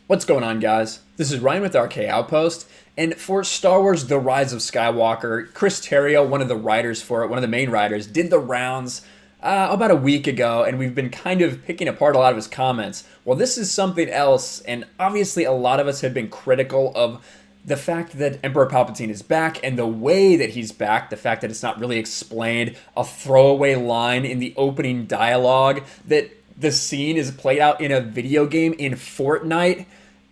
What's going on, guys? This is Ryan with RK Outpost, and for Star Wars The Rise of Skywalker, Chris Terrio, one of the writers for it, one of the main writers, did the rounds about a week ago, and we've been kind of picking apart a lot of his comments. Well, this is something else, and obviously a lot of us have been critical of the fact that Emperor Palpatine is back and the way that he's back, the fact that it's not really explained, a throwaway line in the opening dialogue, that the scene is played out in a video game in Fortnite.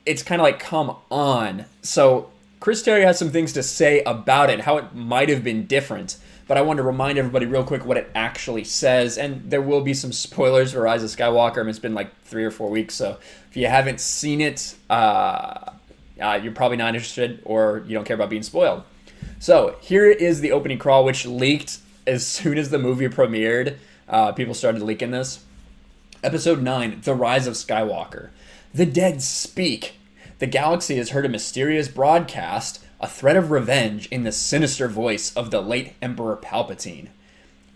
It's kind of like, come on. So Chris Terrio has some things to say about it, how it might have been different. But I wanted to remind everybody real quick what it actually says. And there will be some spoilers for Rise of Skywalker. I mean, it's been like 3 or 4 weeks. So if you haven't seen it, you're probably not interested or you don't care about being spoiled. So here is the opening crawl, which leaked as soon as the movie premiered. People started leaking this. Episode 9, The Rise of Skywalker. The dead speak. The galaxy has heard a mysterious broadcast, a threat of revenge in the sinister voice of the late Emperor Palpatine.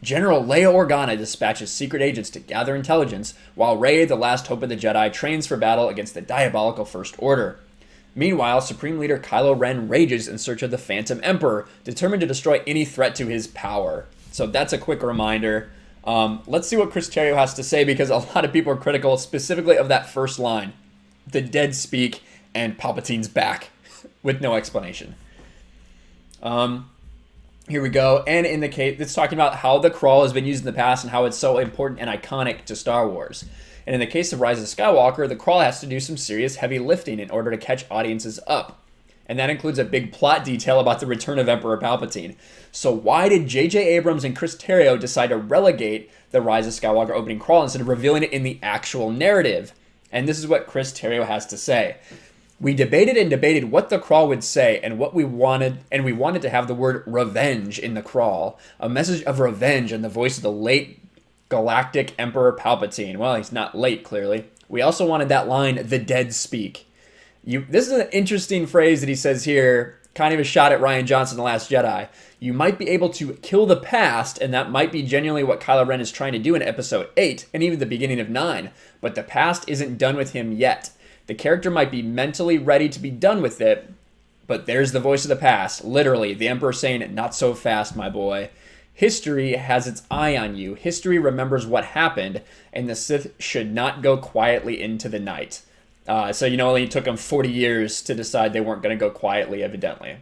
General Leia Organa dispatches secret agents to gather intelligence, while Rey, the last hope of the Jedi, trains for battle against the diabolical First Order. Meanwhile, Supreme Leader Kylo Ren rages in search of the Phantom Emperor, determined to destroy any threat to his power. So that's a quick reminder. Let's see what Chris Terrio has to say, because a lot of people are critical specifically of that first line. The dead speak and Palpatine's back with no explanation. Here we go. And in the case, it's talking about how the crawl has been used in the past and how it's so important and iconic to Star Wars. And in the case of Rise of Skywalker, the crawl has to do some serious heavy lifting in order to catch audiences up. And that includes a big plot detail about the return of Emperor Palpatine. So why did J.J. Abrams and Chris Terrio decide to relegate the Rise of Skywalker opening crawl instead of revealing it in the actual narrative? And this is what Chris Terrio has to say. We debated and debated what the crawl would say and what we wanted, and we wanted to have the word revenge in the crawl. A message of revenge in the voice of the late galactic Emperor Palpatine. Well, he's not late, clearly. We also wanted that line, the dead speak. This is an interesting phrase that he says here, kind of a shot at Rian Johnson, The Last Jedi. You might be able to kill the past, and that might be genuinely what Kylo Ren is trying to do in Episode 8, and even the beginning of 9, but the past isn't done with him yet. The character might be mentally ready to be done with it, but there's the voice of the past, literally, the Emperor saying, not so fast, my boy. History has its eye on you. History remembers what happened, and the Sith should not go quietly into the night. So, it only took them 40 years to decide they weren't going to go quietly, evidently.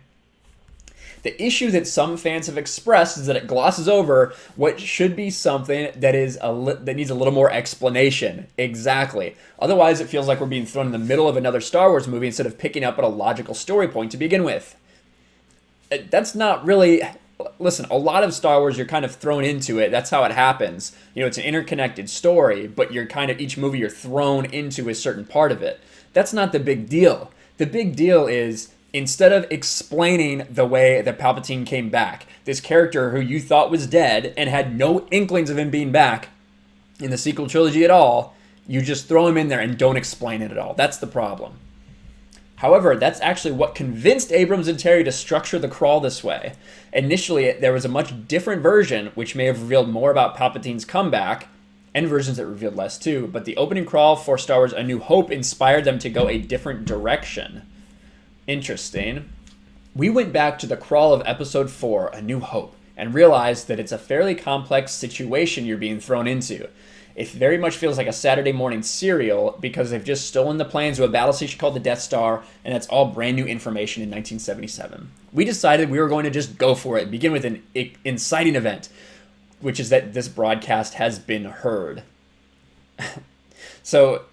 The issue that some fans have expressed is that it glosses over what should be something that needs a little more explanation. Exactly. Otherwise, it feels like we're being thrown in the middle of another Star Wars movie instead of picking up at a logical story point to begin with. That's not really... Listen, a lot of Star Wars, you're kind of thrown into it. That's how it happens. It's an interconnected story, but each movie you're thrown into a certain part of it. That's not the big deal. The big deal is, instead of explaining the way that Palpatine came back, this character who you thought was dead and had no inklings of him being back in the sequel trilogy at all, you just throw him in there and don't explain it at all. That's the problem. However, that's actually what convinced Abrams and Terry to structure the crawl this way. Initially, there was a much different version, which may have revealed more about Palpatine's comeback, and versions that revealed less too, but the opening crawl for Star Wars A New Hope inspired them to go a different direction. Interesting. We went back to the crawl of Episode 4, A New Hope, and realized that it's a fairly complex situation you're being thrown into. It very much feels like a Saturday morning serial because they've just stolen the plans of a battle station called the Death Star, and that's all brand new information in 1977. We decided we were going to just go for it and begin with an inciting event, which is that this broadcast has been heard. So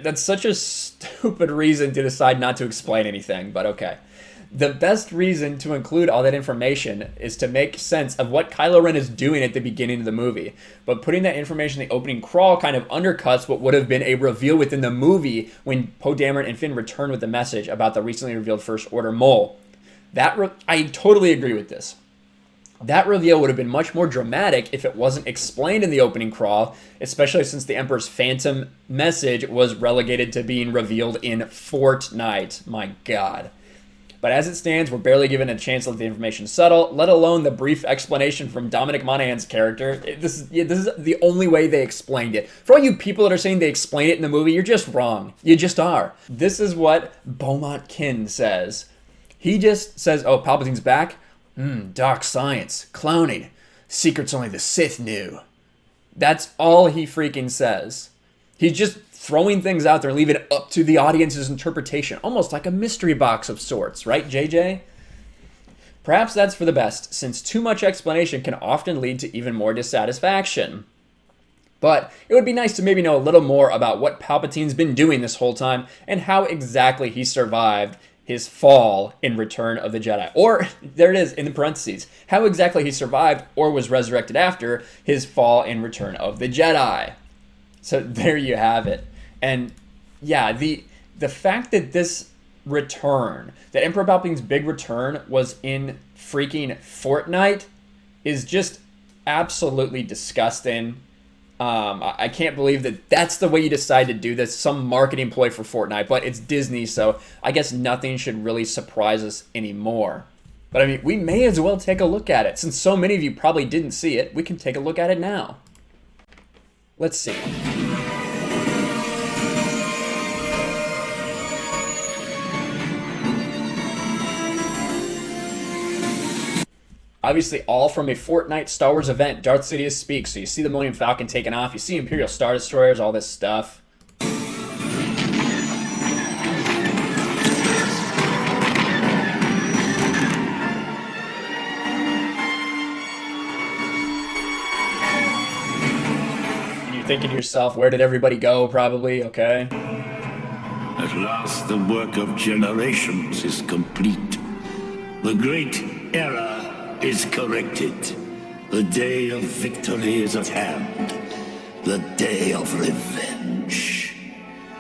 that's such a stupid reason to decide not to explain anything, but okay. The best reason to include all that information is to make sense of what Kylo Ren is doing at the beginning of the movie. But putting that information in the opening crawl kind of undercuts what would have been a reveal within the movie when Poe Dameron and Finn return with the message about the recently revealed First Order mole. I totally agree with this. That reveal would have been much more dramatic if it wasn't explained in the opening crawl, especially since the Emperor's Phantom message was relegated to being revealed in Fortnite. My God. But as it stands, we're barely given a chance to let the information settle, let alone the brief explanation from Dominic Monaghan's character. This is the only way they explained it. For all you people that are saying they explain it in the movie, you're just wrong. You just are. This is what Beaumont Kin says. He just says, oh, Palpatine's back? Dark science, cloning, secrets only the Sith knew. That's all he freaking says. He's just throwing things out there and leaving it up to the audience's interpretation, almost like a mystery box of sorts, right, JJ? Perhaps that's for the best, since too much explanation can often lead to even more dissatisfaction. But it would be nice to maybe know a little more about what Palpatine's been doing this whole time and how exactly he survived his fall in Return of the Jedi. Or, there it is in the parentheses, how exactly he survived or was resurrected after his fall in Return of the Jedi. So there you have it. And yeah, the fact that this return, that Emperor Palpatine's big return was in freaking Fortnite is just absolutely disgusting. I can't believe that that's the way you decide to do this. Some marketing ploy for Fortnite, but it's Disney, so I guess nothing should really surprise us anymore. But I mean, we may as well take a look at it. Since so many of you probably didn't see it, we can take a look at it now. Let's see. Obviously, all from a Fortnite Star Wars event, Darth Sidious speaks. So you see the Millennium Falcon taking off, you see Imperial Star Destroyers, all this stuff. And you're thinking to yourself, where did everybody go? Probably, okay. At last, the work of generations is complete. The great era is corrected. The day of victory is at hand. The day of revenge.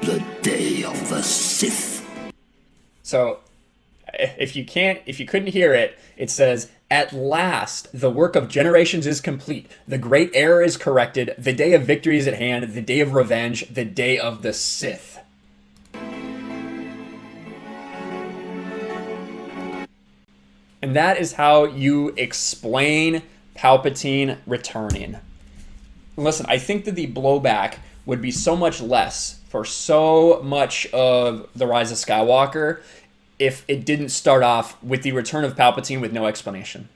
The day of the Sith. So, if you couldn't hear it, it says, at last, the work of generations is complete. The great error is corrected. The day of victory is at hand. The day of revenge. The day of the Sith. And that is how you explain Palpatine returning. Listen, I think that the blowback would be so much less for so much of The Rise of Skywalker if it didn't start off with the return of Palpatine with no explanation.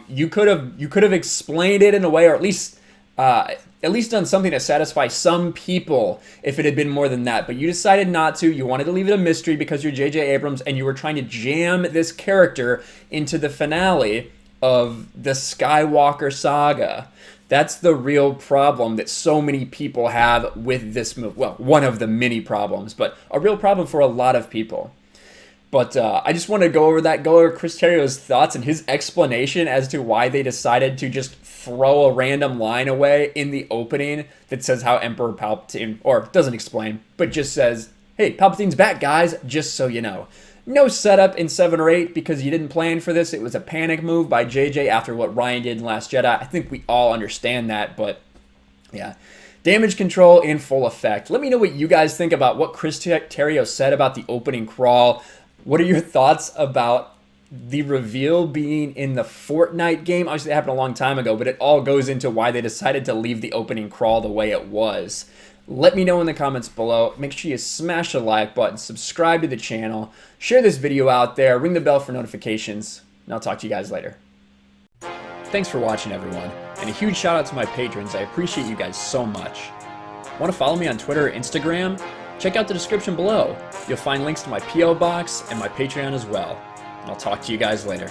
You could have explained it in a way, or at least done something to satisfy some people if it had been more than that. But you decided not to. You wanted to leave it a mystery because you're J.J. Abrams and you were trying to jam this character into the finale of the Skywalker saga. That's the real problem that so many people have with this movie. Well, one of the many problems, but a real problem for a lot of people. But I just want to go over Chris Terrio's thoughts and his explanation as to why they decided to just throw a random line away in the opening that says how Emperor Palpatine, or doesn't explain, but just says, hey, Palpatine's back, guys, just so you know. No setup in 7 or 8 because you didn't plan for this. It was a panic move by JJ after what Ryan did in Last Jedi. I think we all understand that, but yeah. Damage control in full effect. Let me know what you guys think about what Chris Terrio said about the opening crawl. What are your thoughts about the reveal being in the Fortnite game? Obviously, it happened a long time ago, but it all goes into why they decided to leave the opening crawl the way it was. Let me know in the comments below. Make sure you smash the like button, subscribe to the channel, share this video out there, ring the bell for notifications, and I'll talk to you guys later. Thanks for watching, everyone, and a huge shout out to my patrons. I appreciate you guys so much. Want to follow me on Twitter or Instagram? Check out the description below. You'll find links to my P.O. box and my Patreon as well. And I'll talk to you guys later.